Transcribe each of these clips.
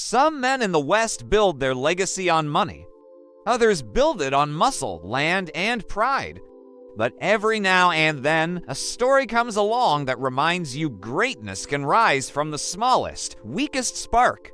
Some men in the West build their legacy on money. Others build it on muscle, land, and pride. But every now and then, a story comes along that reminds you greatness can rise from the smallest, weakest spark.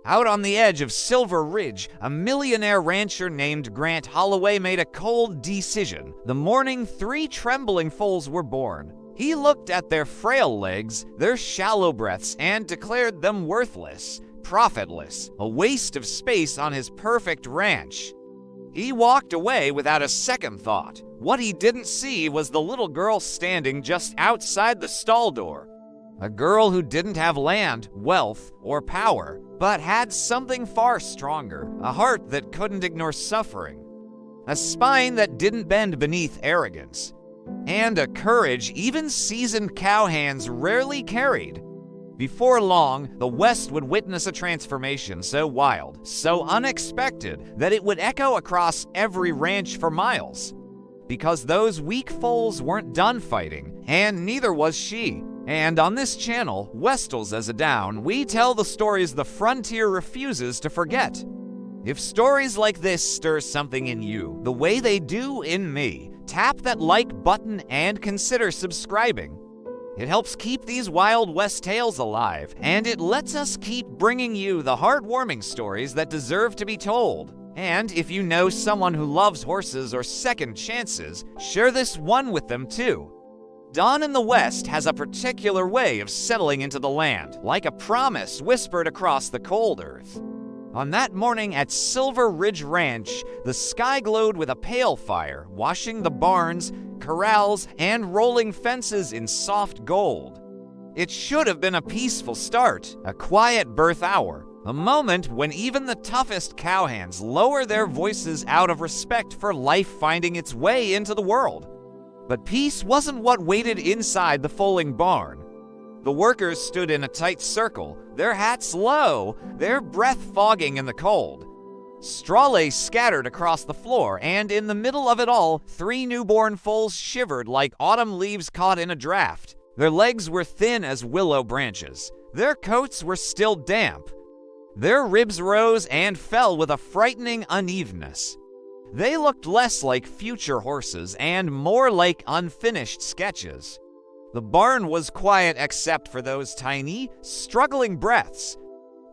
Out on the edge of Silver Ridge, a millionaire rancher named Grant Holloway made a cold decision the morning 3 trembling foals were born. He looked at their frail legs, their shallow breaths, and declared them worthless, profitless, a waste of space on his perfect ranch. He walked away without a second thought. What he didn't see was the little girl standing just outside the stall door. A girl who didn't have land, wealth, or power, but had something far stronger, a heart that couldn't ignore suffering, a spine that didn't bend beneath arrogance, and a courage even seasoned cowhands rarely carried. Before long, the West would witness a transformation so wild, so unexpected, that it would echo across every ranch for miles. Because those weak foals weren't done fighting, and neither was she. And on this channel, WesTtales As A Down, we tell the stories the frontier refuses to forget. If stories like this stir something in you, the way they do in me, tap that like button and consider subscribing. It helps keep these Wild West tales alive, and it lets us keep bringing you the heartwarming stories that deserve to be told. And if you know someone who loves horses or second chances, share this one with them too. Dawn in the West has a particular way of settling into the land, like a promise whispered across the cold earth. On that morning at Silver Ridge Ranch, the sky glowed with a pale fire, washing the barns, corrals, and rolling fences in soft gold. It should have been a peaceful start, a quiet birth hour, a moment when even the toughest cowhands lower their voices out of respect for life finding its way into the world. But peace wasn't what waited inside the foaling barn. The workers stood in a tight circle, their hats low, their breath fogging in the cold. Straw lay scattered across the floor, and in the middle of it all, 3 newborn foals shivered like autumn leaves caught in a draft. Their legs were thin as willow branches. Their coats were still damp. Their ribs rose and fell with a frightening unevenness. They looked less like future horses and more like unfinished sketches. The barn was quiet except for those tiny, struggling breaths.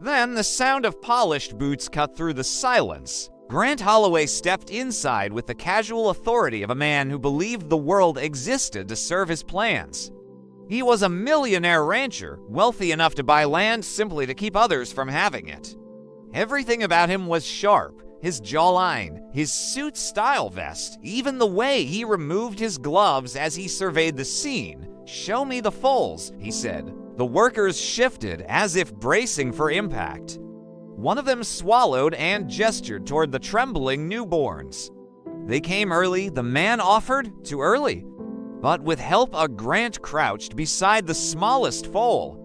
Then the sound of polished boots cut through the silence. Grant Holloway stepped inside with the casual authority of a man who believed the world existed to serve his plans. He was a millionaire rancher, wealthy enough to buy land simply to keep others from having it. Everything about him was sharp. His jawline, his suit style vest, even the way he removed his gloves as he surveyed the scene. "Show me the foals," he said. The workers shifted as if bracing for impact. One of them swallowed and gestured toward the trembling newborns. They came early, the man offered, too early. But with help, a Grant crouched beside the smallest foal.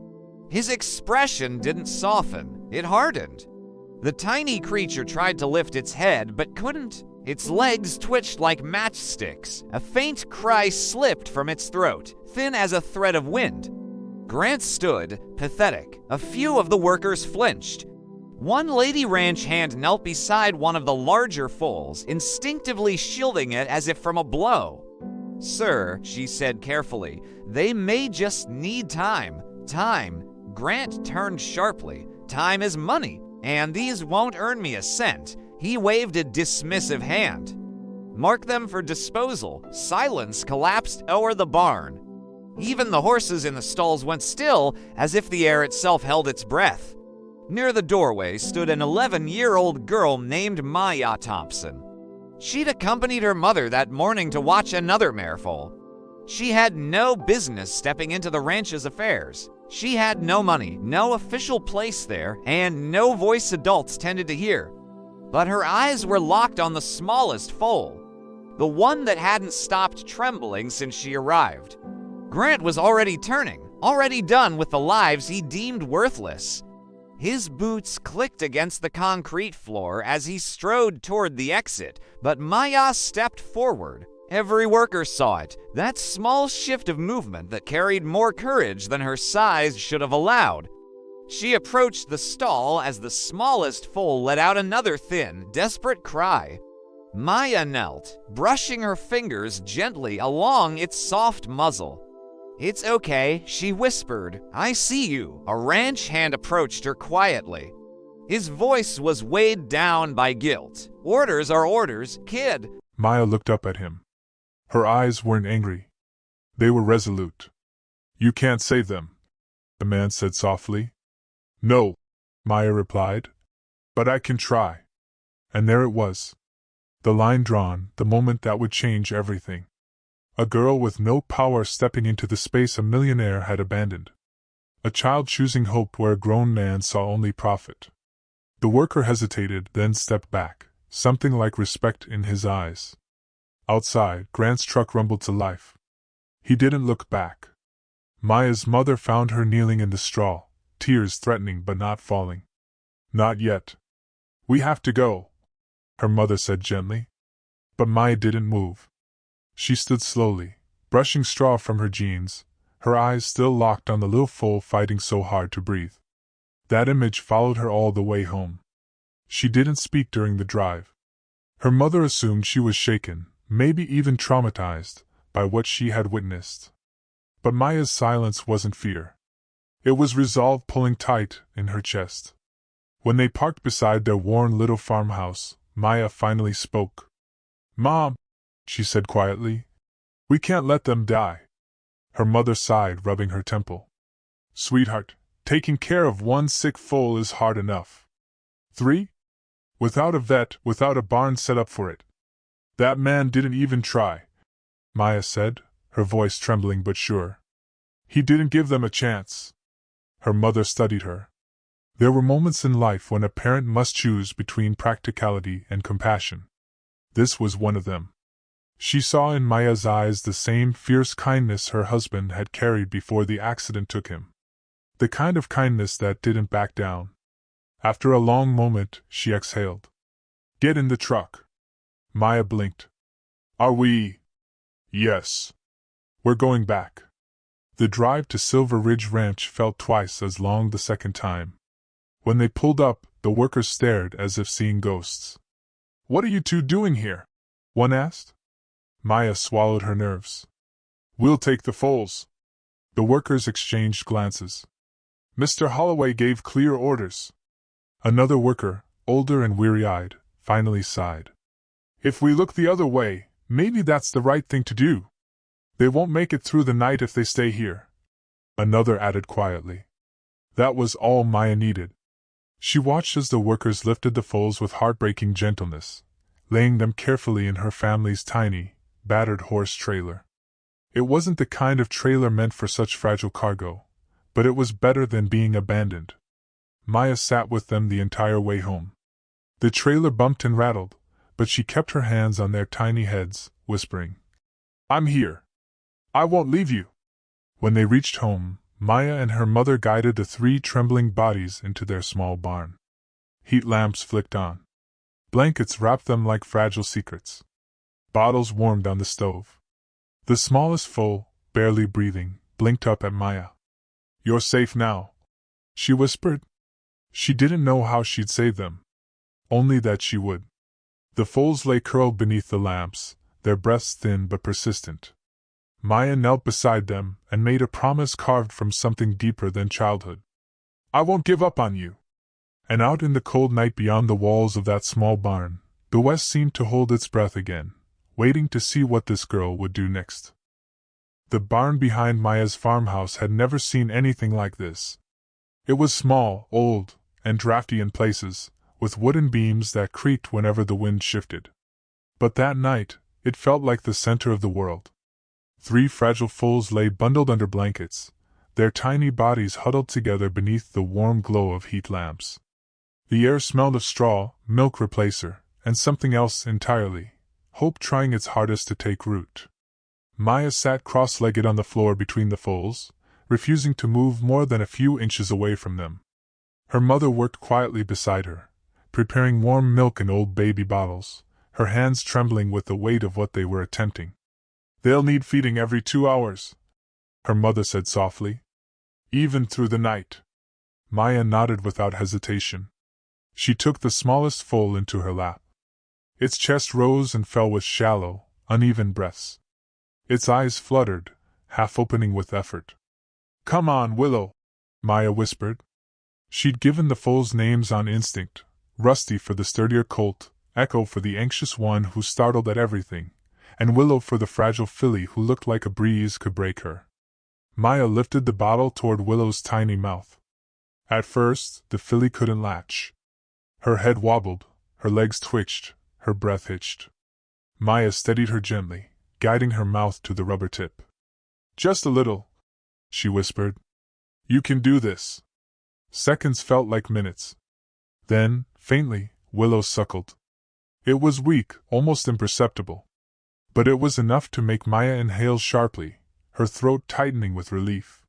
His expression didn't soften, it hardened. The tiny creature tried to lift its head, but couldn't. Its legs twitched like matchsticks. A faint cry slipped from its throat, thin as a thread of wind. Grant stood, pathetic. A few of the workers flinched. One lady ranch hand knelt beside one of the larger foals, instinctively shielding it as if from a blow. "Sir," she said carefully, "they may just need time." Time. Grant turned sharply. Time is money, and these won't earn me a cent. He waved a dismissive hand. "Mark them for disposal." Silence collapsed o'er the barn. Even the horses in the stalls went still, as if the air itself held its breath. Near the doorway stood an 11-year-old girl named Maya Thompson. She'd accompanied her mother that morning to watch another mare foal. She had no business stepping into the ranch's affairs. She had no money, no official place there, and no voice adults tended to hear. But her eyes were locked on the smallest foal, the one that hadn't stopped trembling since she arrived. Grant was already turning, already done with the lives he deemed worthless. His boots clicked against the concrete floor as he strode toward the exit, but Maya stepped forward. Every worker saw it, that small shift of movement that carried more courage than her size should have allowed. She approached the stall as the smallest foal let out another thin, desperate cry. Maya knelt, brushing her fingers gently along its soft muzzle. "It's okay," she whispered. "I see you." A ranch hand approached her quietly. His voice was weighed down by guilt. "Orders are orders, kid." Maya looked up at him. Her eyes weren't angry. They were resolute. "You can't save them," the man said softly. "No," Maya replied, "but I can try." And there it was. The line drawn, the moment that would change everything. A girl with no power stepping into the space a millionaire had abandoned. A child choosing hope where a grown man saw only profit. The worker hesitated, then stepped back, something like respect in his eyes. Outside, Grant's truck rumbled to life. He didn't look back. Maya's mother found her kneeling in the straw, tears threatening but not falling. "Not yet. We have to go," her mother said gently. But Maya didn't move. She stood slowly, brushing straw from her jeans, her eyes still locked on the little foal fighting so hard to breathe. That image followed her all the way home. She didn't speak during the drive. Her mother assumed she was shaken, maybe even traumatized, by what she had witnessed. But Maya's silence wasn't fear. It was resolve pulling tight in her chest. When they parked beside their worn little farmhouse, Maya finally spoke. "Mom," she said quietly, "we can't let them die." Her mother sighed, rubbing her temple. "Sweetheart, taking care of one sick foal is hard enough. 3? Without a vet, without a barn set up for it. That man didn't even try," Maya said, her voice trembling but sure. "He didn't give them a chance." Her mother studied her. There were moments in life when a parent must choose between practicality and compassion. This was one of them. She saw in Maya's eyes the same fierce kindness her husband had carried before the accident took him. The kind of kindness that didn't back down. After a long moment, she exhaled. "Get in the truck." Maya blinked. "Are we?" "Yes. We're going back." The drive to Silver Ridge Ranch felt twice as long the second time. When they pulled up, the workers stared as if seeing ghosts. "What are you two doing here?" one asked. Maya swallowed her nerves. "We'll take the foals." The workers exchanged glances. "Mr. Holloway gave clear orders." Another worker, older and weary-eyed, finally sighed. "If we look the other way, maybe that's the right thing to do. They won't make it through the night if they stay here," another added quietly. That was all Maya needed. She watched as the workers lifted the foals with heartbreaking gentleness, laying them carefully in her family's tiny, battered horse trailer. It wasn't the kind of trailer meant for such fragile cargo, but it was better than being abandoned. Maya sat with them the entire way home. The trailer bumped and rattled, but she kept her hands on their tiny heads, whispering, "I'm here. I won't leave you." When they reached home, Maya and her mother guided the 3 trembling bodies into their small barn. Heat lamps flicked on. Blankets wrapped them like fragile secrets. Bottles warmed on the stove. The smallest foal, barely breathing, blinked up at Maya. "You're safe now," she whispered. She didn't know how she'd save them. Only that she would. The foals lay curled beneath the lamps, their breaths thin but persistent. Maya knelt beside them and made a promise carved from something deeper than childhood. "I won't give up on you." And out in the cold night beyond the walls of that small barn, the West seemed to hold its breath again, waiting to see what this girl would do next. The barn behind Maya's farmhouse had never seen anything like this. It was small, old, and drafty in places, with wooden beams that creaked whenever the wind shifted. But that night, it felt like the center of the world. 3 fragile foals lay bundled under blankets, their tiny bodies huddled together beneath the warm glow of heat lamps. The air smelled of straw, milk replacer, and something else entirely, hope trying its hardest to take root. Maya sat cross-legged on the floor between the foals, refusing to move more than a few inches away from them. Her mother worked quietly beside her, preparing warm milk in old baby bottles, her hands trembling with the weight of what they were attempting. "They'll need feeding every 2 hours," her mother said softly. "Even through the night." Maya nodded without hesitation. She took the smallest foal into her lap. Its chest rose and fell with shallow, uneven breaths. Its eyes fluttered, half opening with effort. "Come on, Willow," Maya whispered. She'd given the foals names on instinct, Rusty for the sturdier colt, Ekko for the anxious one who startled at everything, and Willow for the fragile filly who looked like a breeze could break her. Maya lifted the bottle toward Willow's tiny mouth. At first, the filly couldn't latch. Her head wobbled, her legs twitched, her breath hitched. Maya steadied her gently, guiding her mouth to the rubber tip. "Just a little," she whispered. "You can do this." Seconds felt like minutes. Then, faintly, Willow suckled. It was weak, almost imperceptible. But it was enough to make Maya inhale sharply, her throat tightening with relief.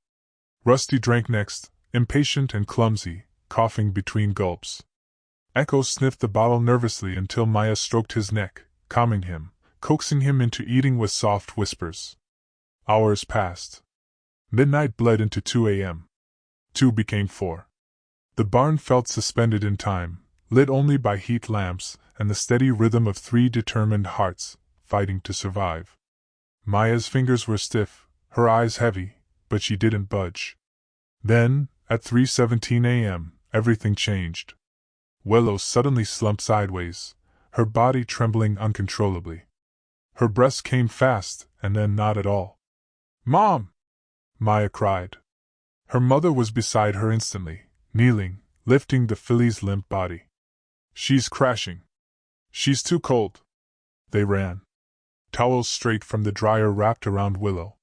Rusty drank next, impatient and clumsy, coughing between gulps. Ekko sniffed the bottle nervously until Maya stroked his neck, calming him, coaxing him into eating with soft whispers. Hours passed. Midnight bled into 2 a.m. 2 became 4. The barn felt suspended in time, lit only by heat lamps and the steady rhythm of 3 determined hearts, fighting to survive. Maya's fingers were stiff, her eyes heavy, but she didn't budge. Then, at 3:17 a.m., everything changed. Willow suddenly slumped sideways, her body trembling uncontrollably. Her breaths came fast, and then not at all. "Mom!" Maya cried. Her mother was beside her instantly, kneeling, lifting the filly's limp body. "She's crashing. She's too cold." They ran. Towels straight from the dryer wrapped around Willow.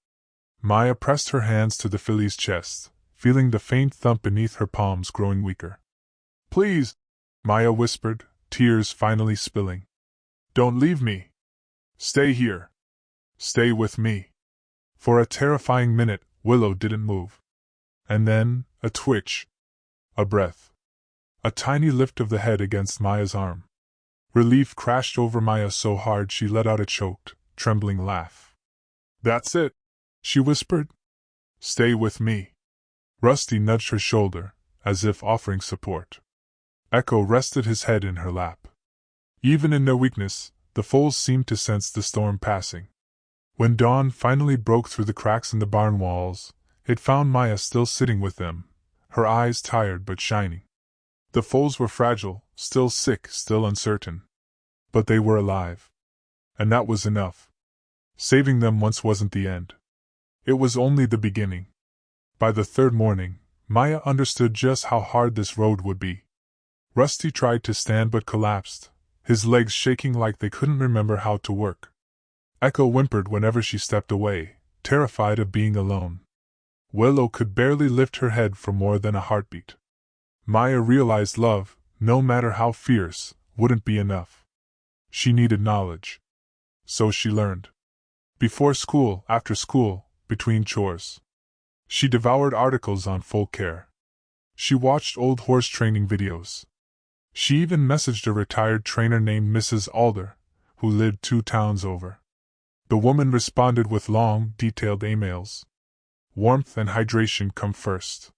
Maya pressed her hands to the filly's chest, feeling the faint thump beneath her palms growing weaker. "Please," Maya whispered, tears finally spilling. "Don't leave me. Stay here. Stay with me." For a terrifying minute, Willow didn't move. And then, a twitch. A breath. A tiny lift of the head against Maya's arm. Relief crashed over Maya so hard she let out a choked, trembling laugh. "That's it," she whispered. "Stay with me." Rusty nudged her shoulder, as if offering support. Ekko rested his head in her lap. Even in their weakness, the foals seemed to sense the storm passing. When dawn finally broke through the cracks in the barn walls, it found Maya still sitting with them, her eyes tired but shining. The foals were fragile, still sick, still uncertain. But they were alive. And that was enough. Saving them once wasn't the end. It was only the beginning. By the third morning, Maya understood just how hard this road would be. Rusty tried to stand but collapsed, his legs shaking like they couldn't remember how to work. Ekko whimpered whenever she stepped away, terrified of being alone. Willow could barely lift her head for more than a heartbeat. Maya realized love, no matter how fierce, wouldn't be enough. She needed knowledge. So she learned. Before school, after school, between chores. She devoured articles on foal care. She watched old horse training videos. She even messaged a retired trainer named Mrs. Alder, who lived 2 towns over. The woman responded with long, detailed emails. Warmth and hydration come first.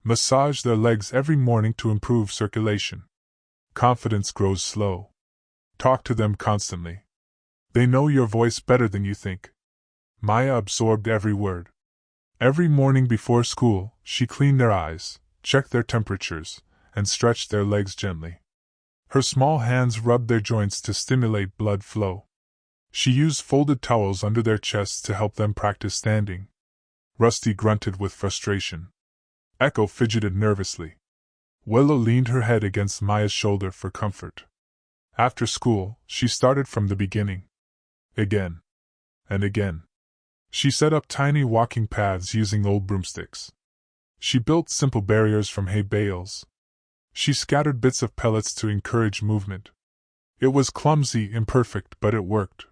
Massage their legs every morning to improve circulation. Confidence grows slow. Talk to them constantly. They know your voice better than you think. Maya absorbed every word. Every morning before school, she cleaned their eyes, checked their temperatures, and stretched their legs gently. Her small hands rubbed their joints to stimulate blood flow. She used folded towels under their chests to help them practice standing. Rusty grunted with frustration. Ekko fidgeted nervously. Willow leaned her head against Maya's shoulder for comfort. After school, she started from the beginning. Again. And again. She set up tiny walking paths using old broomsticks. She built simple barriers from hay bales. She scattered bits of pellets to encourage movement. It was clumsy, imperfect, but it worked.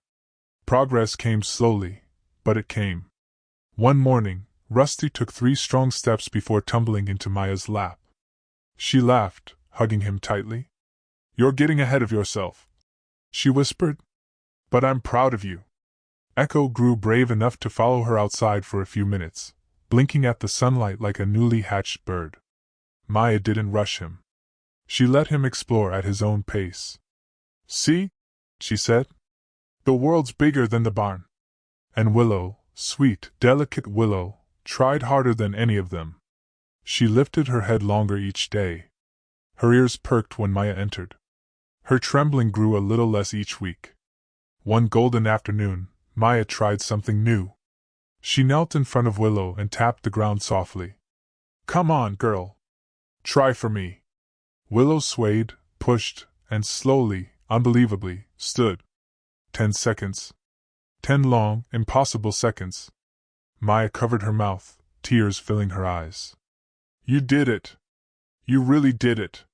Progress came slowly, but it came. One morning, Rusty took 3 strong steps before tumbling into Maya's lap. She laughed, hugging him tightly. "You're getting ahead of yourself," she whispered. "But I'm proud of you." Ekko grew brave enough to follow her outside for a few minutes, blinking at the sunlight like a newly hatched bird. Maya didn't rush him. She let him explore at his own pace. "See?" she said. "The world's bigger than the barn." And Willow, sweet, delicate Willow, tried harder than any of them. She lifted her head longer each day. Her ears perked when Maya entered. Her trembling grew a little less each week. One golden afternoon, Maya tried something new. She knelt in front of Willow and tapped the ground softly. "Come on, girl. Try for me." Willow swayed, pushed, and slowly, unbelievably, stood. 10 seconds. 10 long, impossible seconds. Maya covered her mouth, tears filling her eyes. "You did it. You really did it."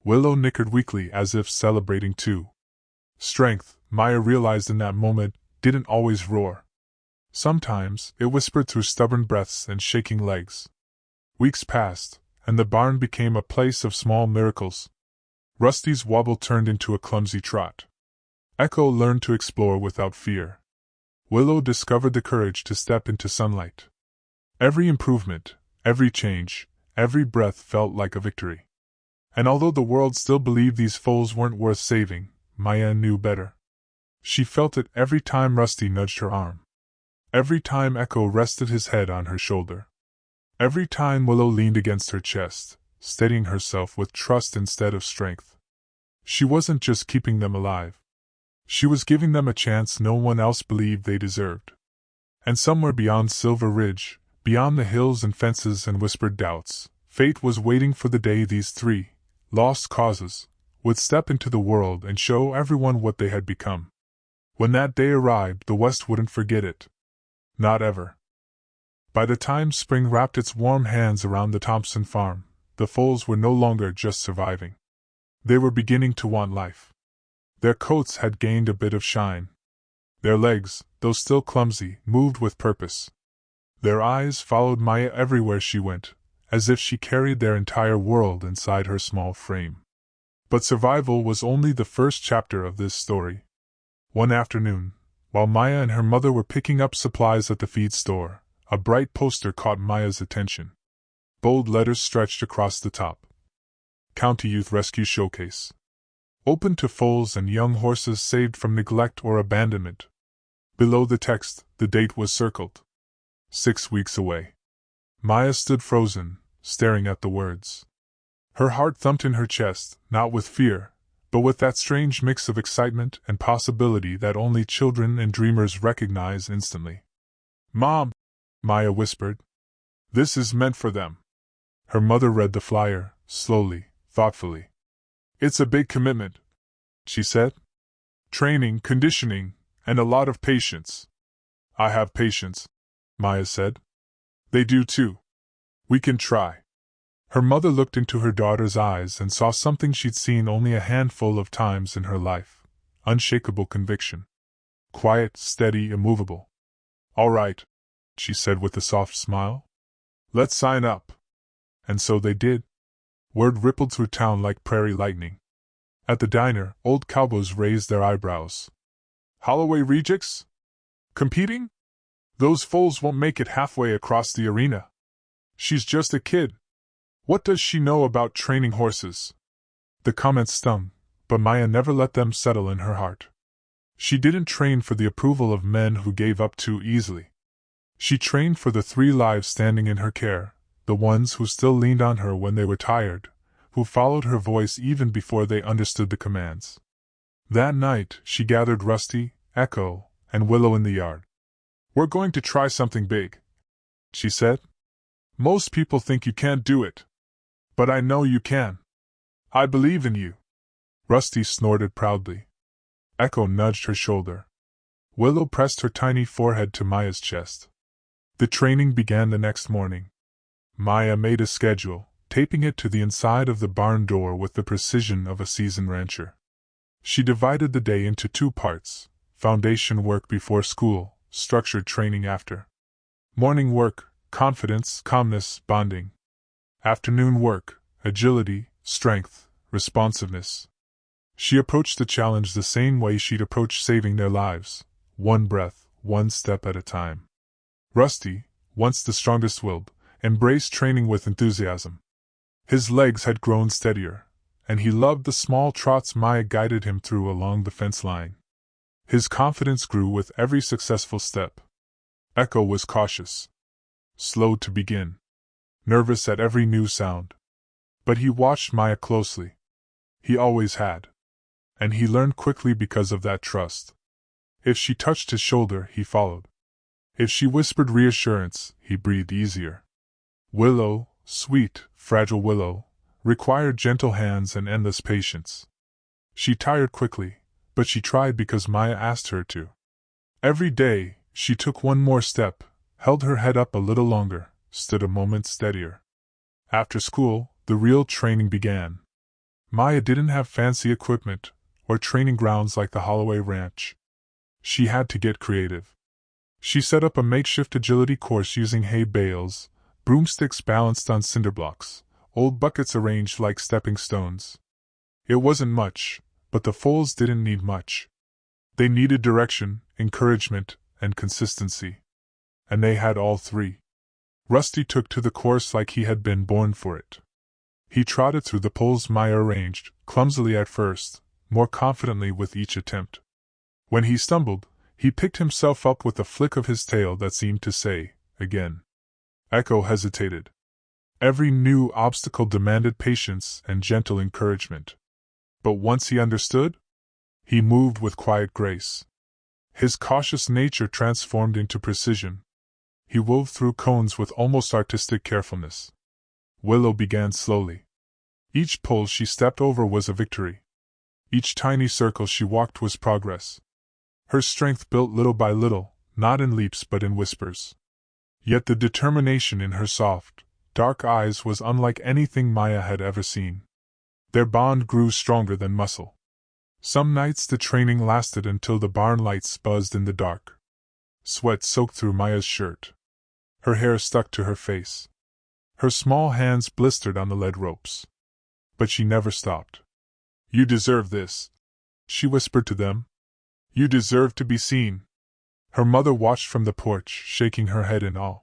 Willow nickered weakly as if celebrating too. Strength, Maya realized in that moment, didn't always roar. Sometimes, it whispered through stubborn breaths and shaking legs. Weeks passed, and the barn became a place of small miracles. Rusty's wobble turned into a clumsy trot. Ekko learned to explore without fear. Willow discovered the courage to step into sunlight. Every improvement, every change, every breath felt like a victory. And although the world still believed these foals weren't worth saving, Maya knew better. She felt it every time Rusty nudged her arm. Every time Ekko rested his head on her shoulder. Every time Willow leaned against her chest, steadying herself with trust instead of strength. She wasn't just keeping them alive. She was giving them a chance no one else believed they deserved. And somewhere beyond Silver Ridge, beyond the hills and fences and whispered doubts, fate was waiting for the day these three, lost causes, would step into the world and show everyone what they had become. When that day arrived, the West wouldn't forget it. Not ever. By the time spring wrapped its warm hands around the Thompson farm, the foals were no longer just surviving. They were beginning to want life. Their coats had gained a bit of shine. Their legs, though still clumsy, moved with purpose. Their eyes followed Maya everywhere she went, as if she carried their entire world inside her small frame. But survival was only the first chapter of this story. One afternoon, while Maya and her mother were picking up supplies at the feed store, a bright poster caught Maya's attention. Bold letters stretched across the top. County Youth Rescue Showcase. Open to foals and young horses saved from neglect or abandonment. Below the text, the date was circled. 6 weeks away. Maya stood frozen, staring at the words. Her heart thumped in her chest, not with fear, but with that strange mix of excitement and possibility that only children and dreamers recognize instantly. "Mom," Maya whispered. "This is meant for them." Her mother read the flyer, slowly, thoughtfully. "It's a big commitment," she said. "Training, conditioning, and a lot of patience." "I have patience," Maya said. "They do too. We can try." Her mother looked into her daughter's eyes and saw something she'd seen only a handful of times in her life: unshakable conviction. Quiet, steady, immovable. "All right," she said with a soft smile. "Let's sign up." And so they did. Word rippled through town like prairie lightning. At the diner, old cowboys raised their eyebrows. "Holloway rejects? Competing? Those foals won't make it halfway across the arena. She's just a kid. What does she know about training horses?" The comments stung, but Maya never let them settle in her heart. She didn't train for the approval of men who gave up too easily. She trained for the 3 lives standing in her care, the ones who still leaned on her when they were tired, who followed her voice even before they understood the commands. That night, she gathered Rusty, Ekko, and Willow in the yard. "We're going to try something big," she said. "Most people think you can't do it. But I know you can. I believe in you." Rusty snorted proudly. Ekko nudged her shoulder. Willow pressed her tiny forehead to Maya's chest. The training began the next morning. Maya made a schedule, taping it to the inside of the barn door with the precision of a seasoned rancher. She divided the day into 2 parts: foundation work before school, structured training after. Morning work, confidence, calmness, bonding. Afternoon work, agility, strength, responsiveness. She approached the challenge the same way she'd approach saving their lives: one breath, one step at a time. Rusty, once the strongest-willed, embraced training with enthusiasm. His legs had grown steadier, and he loved the small trots Maya guided him through along the fence line. His confidence grew with every successful step. Ekko was cautious, slow to begin, nervous at every new sound. But he watched Maya closely. He always had. And he learned quickly because of that trust. If she touched his shoulder, he followed. If she whispered reassurance, he breathed easier. Willow, sweet, fragile Willow, required gentle hands and endless patience. She tired quickly, but she tried because Maya asked her to. Every day, she took one more step, held her head up a little longer, stood a moment steadier. After school, the real training began. Maya didn't have fancy equipment, or training grounds like the Holloway Ranch. She had to get creative. She set up a makeshift agility course using hay bales, broomsticks balanced on cinder blocks, old buckets arranged like stepping stones. It wasn't much, but the foals didn't need much. They needed direction, encouragement, and consistency. And they had all three. Rusty took to the course like he had been born for it. He trotted through the poles Maya arranged, clumsily at first, more confidently with each attempt. When he stumbled, he picked himself up with a flick of his tail that seemed to say, again. Ekko hesitated. Every new obstacle demanded patience and gentle encouragement. But once he understood, he moved with quiet grace. His cautious nature transformed into precision. He wove through cones with almost artistic carefulness. Willow began slowly. Each pole she stepped over was a victory. Each tiny circle she walked was progress. Her strength built little by little, not in leaps but in whispers. Yet the determination in her soft, dark eyes was unlike anything Maya had ever seen. Their bond grew stronger than muscle. Some nights the training lasted until the barn lights buzzed in the dark. Sweat soaked through Maya's shirt. Her hair stuck to her face. Her small hands blistered on the lead ropes. But she never stopped. "You deserve this," she whispered to them. "You deserve to be seen." Her mother watched from the porch, shaking her head in awe.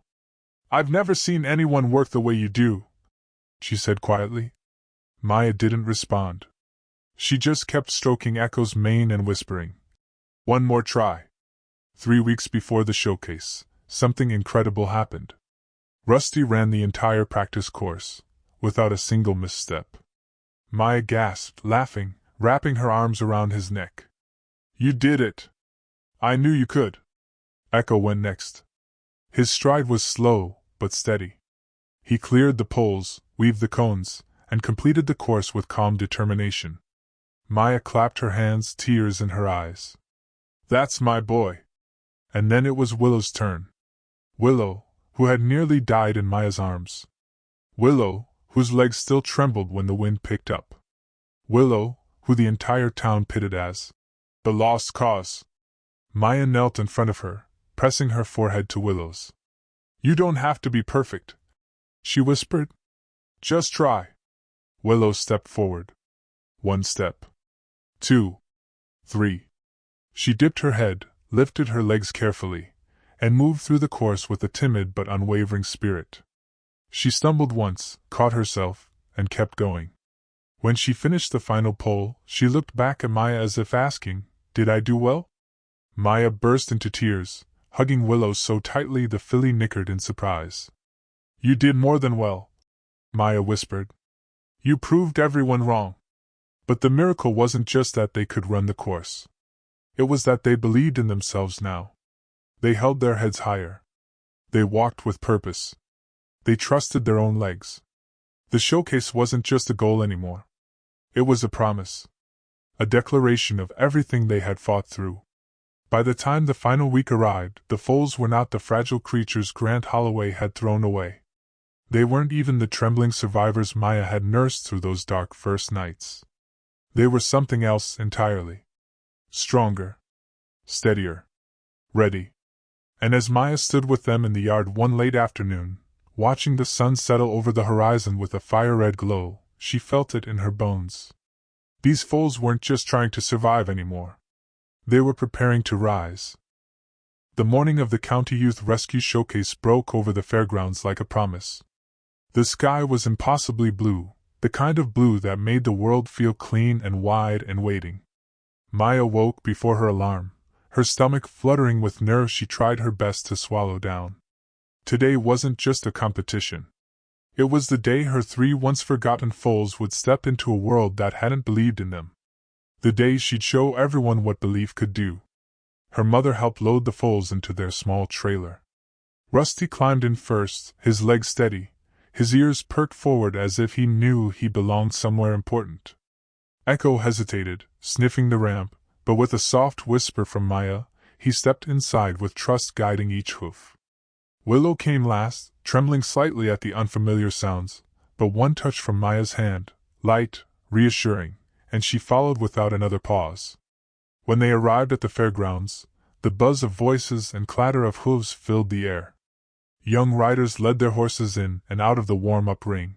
"I've never seen anyone work the way you do," she said quietly. Maya didn't respond. She just kept stroking Ekko's mane and whispering, "One more try." 3 weeks before the showcase, something incredible happened. Rusty ran the entire practice course, without a single misstep. Maya gasped, laughing, wrapping her arms around his neck. "You did it! I knew you could." Ekko went next. His stride was slow, but steady. He cleared the poles, weaved the cones, and completed the course with calm determination. Maya clapped her hands, tears in her eyes. "That's my boy." And then it was Willow's turn. Willow, who had nearly died in Maya's arms. Willow, whose legs still trembled when the wind picked up. Willow, who the entire town pitted as the lost cause. Maya knelt in front of her, pressing her forehead to Willow's. "You don't have to be perfect," she whispered. "Just try." Willow stepped forward. 1 step. 2. 3. She dipped her head, lifted her legs carefully, and moved through the course with a timid but unwavering spirit. She stumbled once, caught herself, and kept going. When she finished the final pole, she looked back at Maya as if asking, "Did I do well?" Maya burst into tears, hugging Willow so tightly the filly nickered in surprise. "You did more than well," Maya whispered. "You proved everyone wrong." But the miracle wasn't just that they could run the course. It was that they believed in themselves now. They held their heads higher. They walked with purpose. They trusted their own legs. The showcase wasn't just a goal anymore. It was a promise. A declaration of everything they had fought through. By the time the final week arrived, the foals were not the fragile creatures Grant Holloway had thrown away. They weren't even the trembling survivors Maya had nursed through those dark first nights. They were something else entirely. Stronger. Steadier. Ready. And as Maya stood with them in the yard one late afternoon, watching the sun settle over the horizon with a fire-red glow, she felt it in her bones. These foals weren't just trying to survive anymore. They were preparing to rise. The morning of the County Youth Rescue Showcase broke over the fairgrounds like a promise. The sky was impossibly blue, the kind of blue that made the world feel clean and wide and waiting. Maya woke before her alarm, her stomach fluttering with nerves she tried her best to swallow down. Today wasn't just a competition. It was the day her 3 once-forgotten foals would step into a world that hadn't believed in them. The day she'd show everyone what belief could do. Her mother helped load the foals into their small trailer. Rusty climbed in first, his legs steady, his ears perked forward as if he knew he belonged somewhere important. Ekko hesitated, sniffing the ramp, but with a soft whisper from Maya, he stepped inside with trust guiding each hoof. Willow came last, trembling slightly at the unfamiliar sounds, but one touch from Maya's hand, light, reassuring, and she followed without another pause. When they arrived at the fairgrounds, the buzz of voices and clatter of hooves filled the air. Young riders led their horses in and out of the warm-up ring.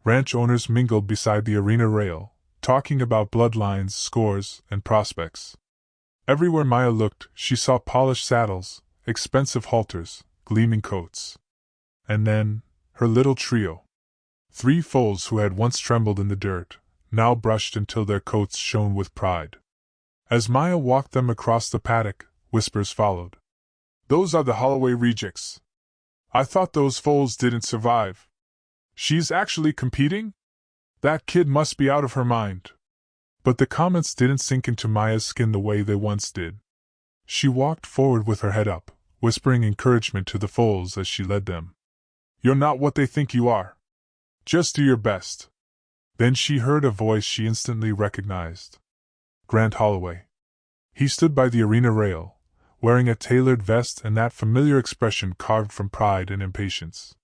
Ranch owners mingled beside the arena rail, talking about bloodlines, scores, and prospects. Everywhere Maya looked, she saw polished saddles, expensive halters, gleaming coats. And then, her little trio. 3 foals who had once trembled in the dirt, now brushed until their coats shone with pride. As Maya walked them across the paddock, whispers followed. "Those are the Holloway rejects. I thought those foals didn't survive. She's actually competing? That kid must be out of her mind." But the comments didn't sink into Maya's skin the way they once did. She walked forward with her head up, whispering encouragement to the foals as she led them. "You're not what they think you are. Just do your best." Then she heard a voice she instantly recognized. Grant Holloway. He stood by the arena rail, wearing a tailored vest and that familiar expression carved from pride and impatience.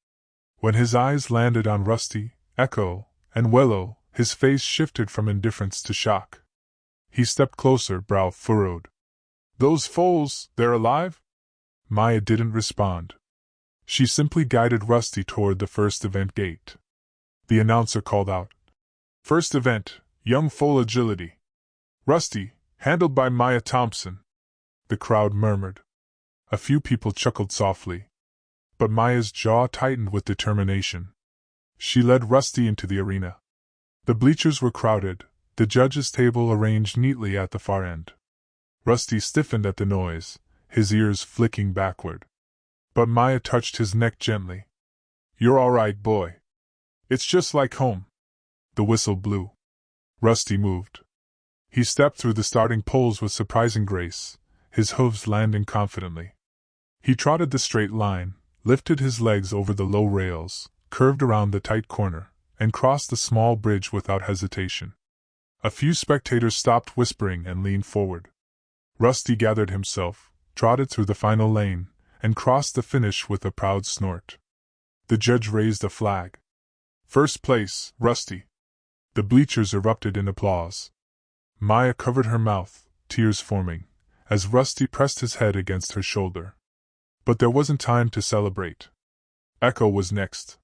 When his eyes landed on Rusty, Ekko, and Willow, his face shifted from indifference to shock. He stepped closer, brow furrowed. "Those foals, they're alive?" Maya didn't respond. She simply guided Rusty toward the first event gate. The announcer called out, "First event, Young Foal Agility. Rusty, handled by Maya Thompson." The crowd murmured. A few people chuckled softly. But Maya's jaw tightened with determination. She led Rusty into the arena. The bleachers were crowded, the judges' table arranged neatly at the far end. Rusty stiffened at the noise, his ears flicking backward. But Maya touched his neck gently. "You're all right, boy. It's just like home." The whistle blew. Rusty moved. He stepped through the starting poles with surprising grace, his hooves landing confidently. He trotted the straight line, lifted his legs over the low rails, curved around the tight corner, and crossed the small bridge without hesitation. A few spectators stopped whispering and leaned forward. Rusty gathered himself, trotted through the final lane, and crossed the finish with a proud snort. The judge raised a flag. "First place, Rusty." The bleachers erupted in applause. Maya covered her mouth, tears forming, as Rusty pressed his head against her shoulder. But there wasn't time to celebrate. Ekko was next.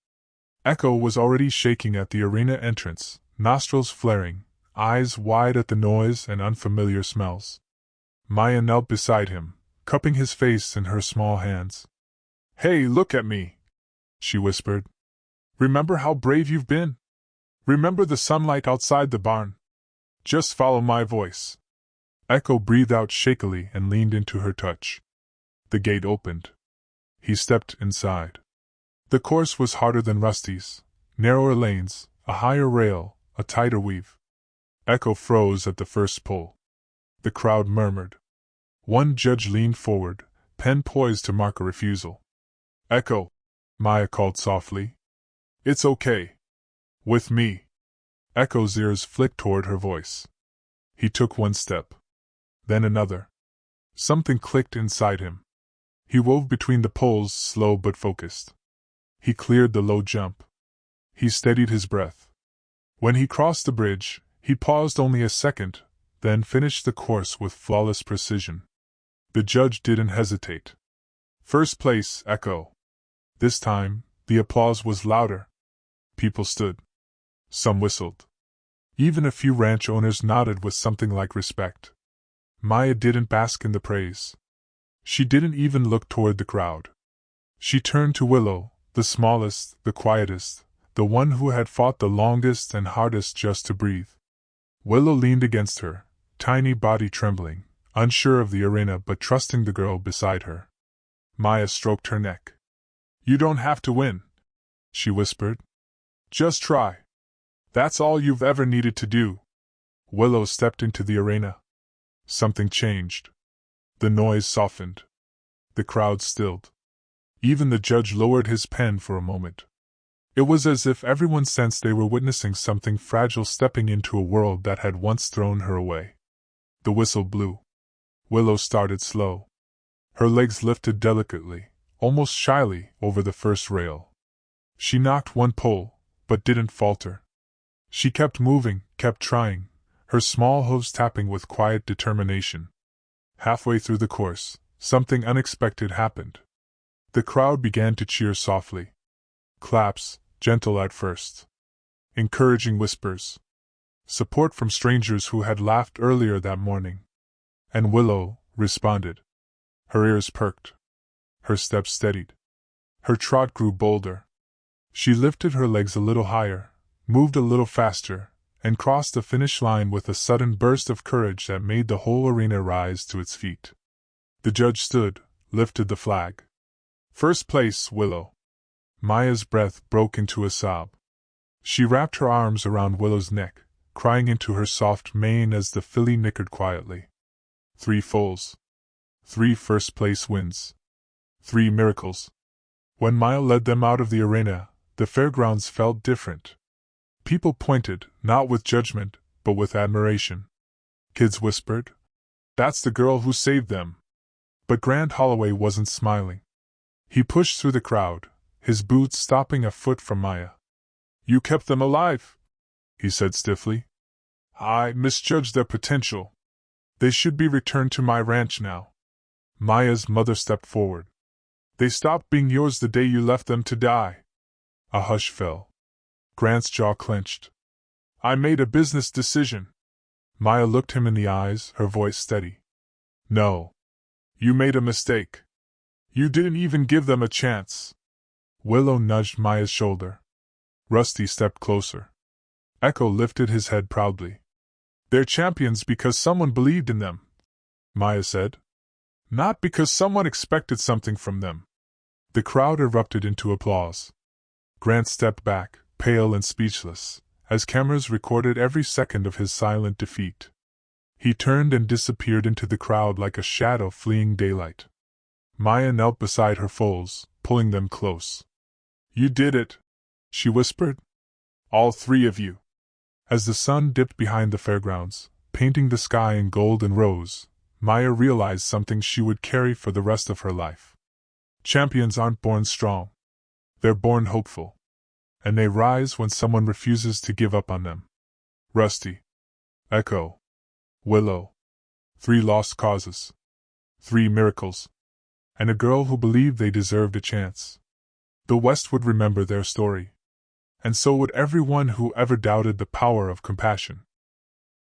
Ekko was already shaking at the arena entrance, nostrils flaring, eyes wide at the noise and unfamiliar smells. Maya knelt beside him, cupping his face in her small hands. "Hey, look at me," she whispered. "Remember how brave you've been? Remember the sunlight outside the barn? Just follow my voice." Ekko breathed out shakily and leaned into her touch. The gate opened. He stepped inside. The course was harder than Rusty's, narrower lanes, a higher rail, a tighter weave. Ekko froze at the first pull. The crowd murmured. One judge leaned forward, pen poised to mark a refusal. "Ekko," Maya called softly. "It's okay. With me." Ekko's ears flicked toward her voice. He took one step. Then another. Something clicked inside him. He wove between the poles, slow but focused. He cleared the low jump. He steadied his breath. When he crossed the bridge, he paused only a second, then finished the course with flawless precision. The judge didn't hesitate. "First place, Ekko." This time, the applause was louder. People stood. Some whistled. Even a few ranch owners nodded with something like respect. Maya didn't bask in the praise. She didn't even look toward the crowd. She turned to Willow, the smallest, the quietest, the one who had fought the longest and hardest just to breathe. Willow leaned against her, tiny body trembling, unsure of the arena but trusting the girl beside her. Maya stroked her neck. "You don't have to win," she whispered. "Just try. That's all you've ever needed to do." Willow stepped into the arena. Something changed. The noise softened. The crowd stilled. Even the judge lowered his pen for a moment. It was as if everyone sensed they were witnessing something fragile stepping into a world that had once thrown her away. The whistle blew. Willow started slow. Her legs lifted delicately, almost shyly, over the first rail. She knocked one pole, but didn't falter. She kept moving, kept trying, her small hooves tapping with quiet determination. Halfway through the course, something unexpected happened. The crowd began to cheer softly. Claps, gentle at first. Encouraging whispers. Support from strangers who had laughed earlier that morning. And Willow responded. Her ears perked. Her steps steadied. Her trot grew bolder. She lifted her legs a little higher, moved a little faster, and crossed the finish line with a sudden burst of courage that made the whole arena rise to its feet. The judge stood, lifted the flag. "First place, Willow." Maya's breath broke into a sob. She wrapped her arms around Willow's neck, crying into her soft mane as the filly nickered quietly. 3 foals. 3 first-place wins. 3 miracles. When Maya led them out of the arena, the fairgrounds felt different. People pointed, not with judgment, but with admiration. Kids whispered, "That's the girl who saved them." But Grant Holloway wasn't smiling. He pushed through the crowd, his boots stopping a foot from Maya. "You kept them alive," he said stiffly. "I misjudged their potential. They should be returned to my ranch now." Maya's mother stepped forward. "They stopped being yours the day you left them to die." A hush fell. Grant's jaw clenched. "I made a business decision." Maya looked him in the eyes, her voice steady. "No. You made a mistake. You didn't even give them a chance." Willow nudged Maya's shoulder. Rusty stepped closer. Ekko lifted his head proudly. "They're champions because someone believed in them," Maya said. "Not because someone expected something from them." The crowd erupted into applause. Grant stepped back, pale and speechless, as cameras recorded every second of his silent defeat. He turned and disappeared into the crowd like a shadow fleeing daylight. Maya knelt beside her foals, pulling them close. "You did it," she whispered. "All 3 of you." As the sun dipped behind the fairgrounds, painting the sky in gold and rose, Maya realized something she would carry for the rest of her life. Champions aren't born strong. They're born hopeful. And they rise when someone refuses to give up on them. Rusty. Ekko. Willow. 3 lost causes. 3 miracles. And a girl who believed they deserved a chance. The West would remember their story. And so would everyone who ever doubted the power of compassion.